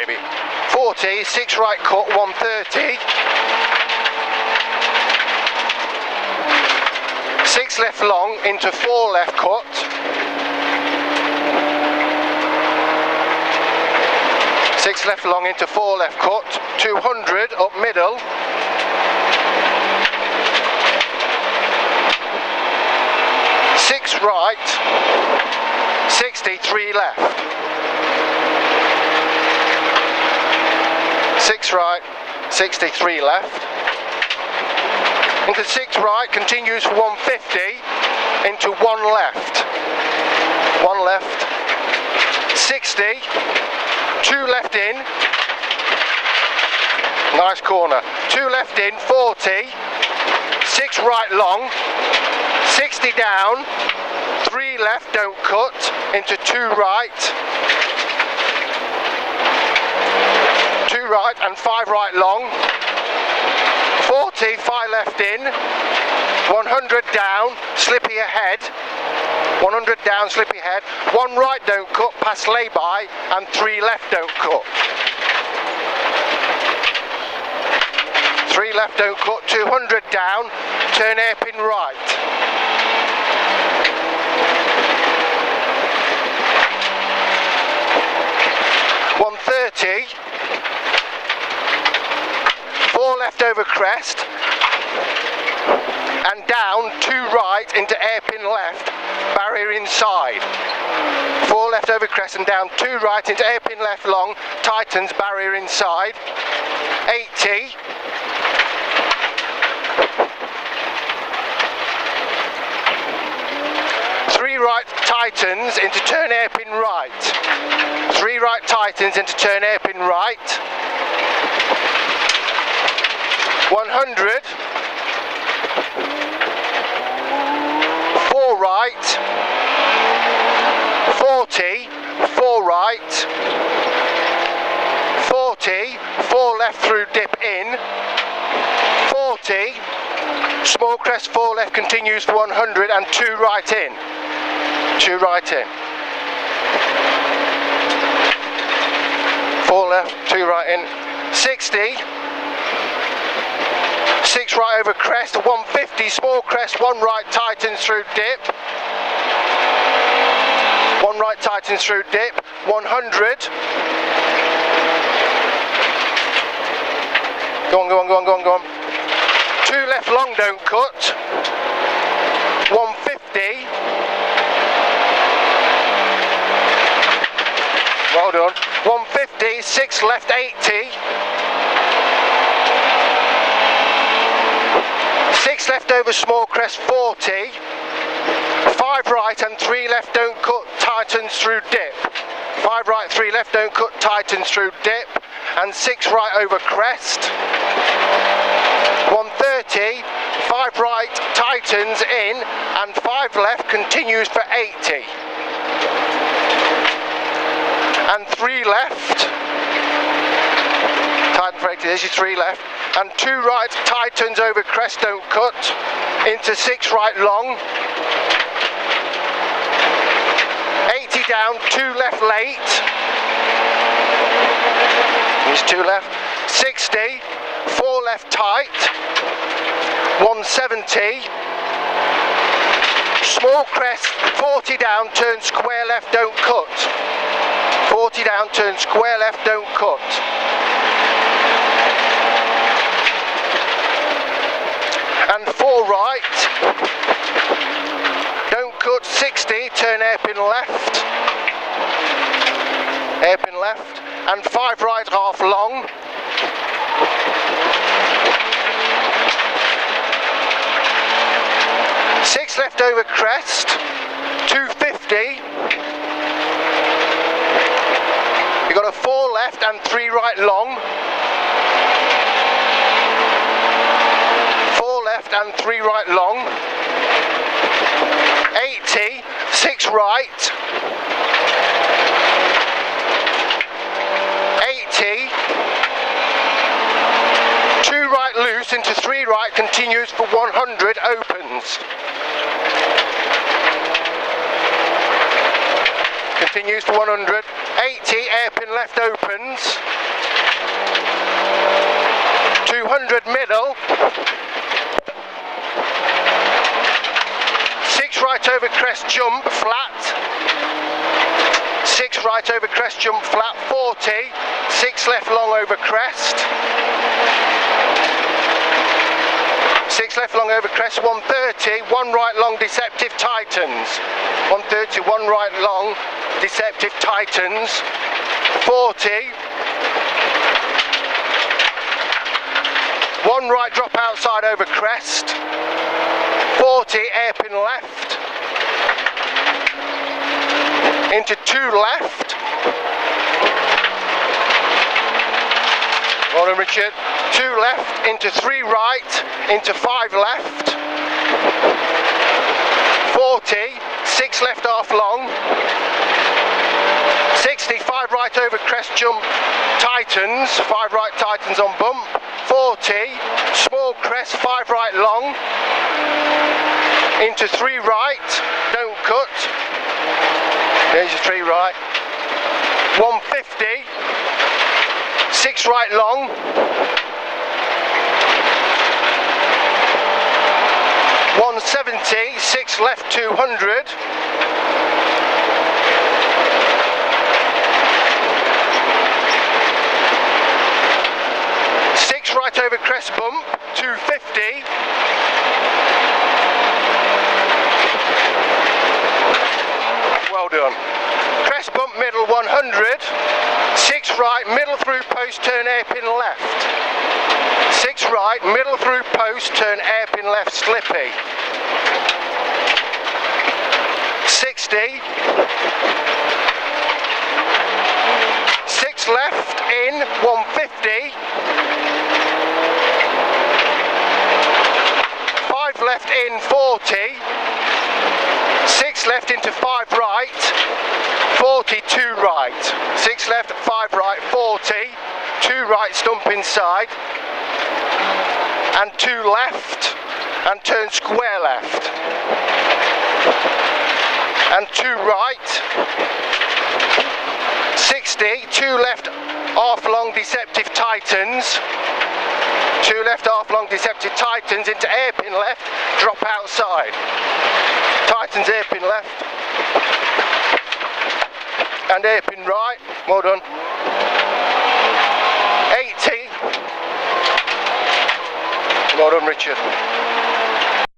baby. 40, 6 right cut, 130. 6 left long into 4 left cut. 6 left long into 4 left cut. 200 up middle. 6 right. 60, 3 left. 6 right, 63 left. Into 6 right, continues for 150, into 1 left. 1 left. 60, 2 left in. Nice corner. 2 left in, 40. 6 right long. 60 down. 3 left, don't cut. Into 2 right. 2 right and 5 right long. 40, 5 left in. 100 down, slippy ahead. 100 down, slippy ahead. 1 right, don't cut, past lay-by, and 3 left, don't cut. 3 left, don't cut. 200 down, turn hairpin right. 130. 4 left over crest and down, 2 right into hairpin left, barrier inside. 4 left over crest and down, 2 right into hairpin left long, tightens, barrier inside. 80. 3 right tightens into turn hairpin right. 3 right tightens into turn hairpin right. 100, 4 right, 40, 4 right, 40, 4 left through dip in, 40, small crest 4 left continues for 100 and 2 right in, 2 right in, 4 left, 2 right in, 60, 6 right over crest, 150, small crest, 1 right tightens through dip. 1 right tightens through dip, 100. Go on, go on, go on, go on, go on. 2 left long, don't cut. 150. Well done. 150, 6 left, 80. 6 left over small crest, 40. 5 right and 3 left, don't cut, tightens through dip. 5 right, 3 left, don't cut, tightens through dip. And 6 right over crest. 130, 5 right, tightens in, and 5 left, continues for 80. And 3 left. Tighten for 80, there's your 3 left. And 2 right, tightens over crest, don't cut, into 6 right long. 80 down, 2 left late. There's 2 left. 60, 4 left tight. 170. Small crest, 40 down, turn square left, don't cut. 40 down, turn square left, don't cut. And 4 right, don't cut, 60, turn hairpin left, hairpin left, and 5 right half long, 6 left over crest, 250, you've got a 4 left and 3 right long, 4 left and 3 right long, 80, 6 right, 80, 2 right loose into 3 right, continues for 100, opens. Continues for 100. 80, hairpin left opens. 200 middle. 6 right over crest jump flat. 6 right over crest jump flat, 40. 6 left long over crest. 6 left long over crest, 130, 1 right long deceptive tightens. 130, 1 right long deceptive tightens. 40. 1 right drop outside over crest. 40, hairpin left. Into 2 left. Well done, Richard. 2 left, into 3 right, into 5 left. 40, 6 left half long. 60, 5 right over crest jump tightens, 5 right tightens on bump. 40, small crest, 5 right long. Into 3 right, don't cut. There's your 3 right. 150, 6 right long. 170, 6 left 200. 6 right over crest bump, 250. 'Well done. Crest bump middle 100. 6 right, middle through post, turn hairpin left. 6 right, middle through post, turn hairpin left, slippy. 60. 6 left in, 150. 5 left in, 40. 6 left into 5 right. 40, 2 right. 6 left, 5 right, 40. 2 right, stump inside. And 2 left. And turn square left. And 2 right. 60, 2 left, half long deceptive tightens. 2 left, half long deceptive tightens into hairpin left, drop outside. Tightens hairpin left. And hairpin right, well done. 80. Well done, Richard.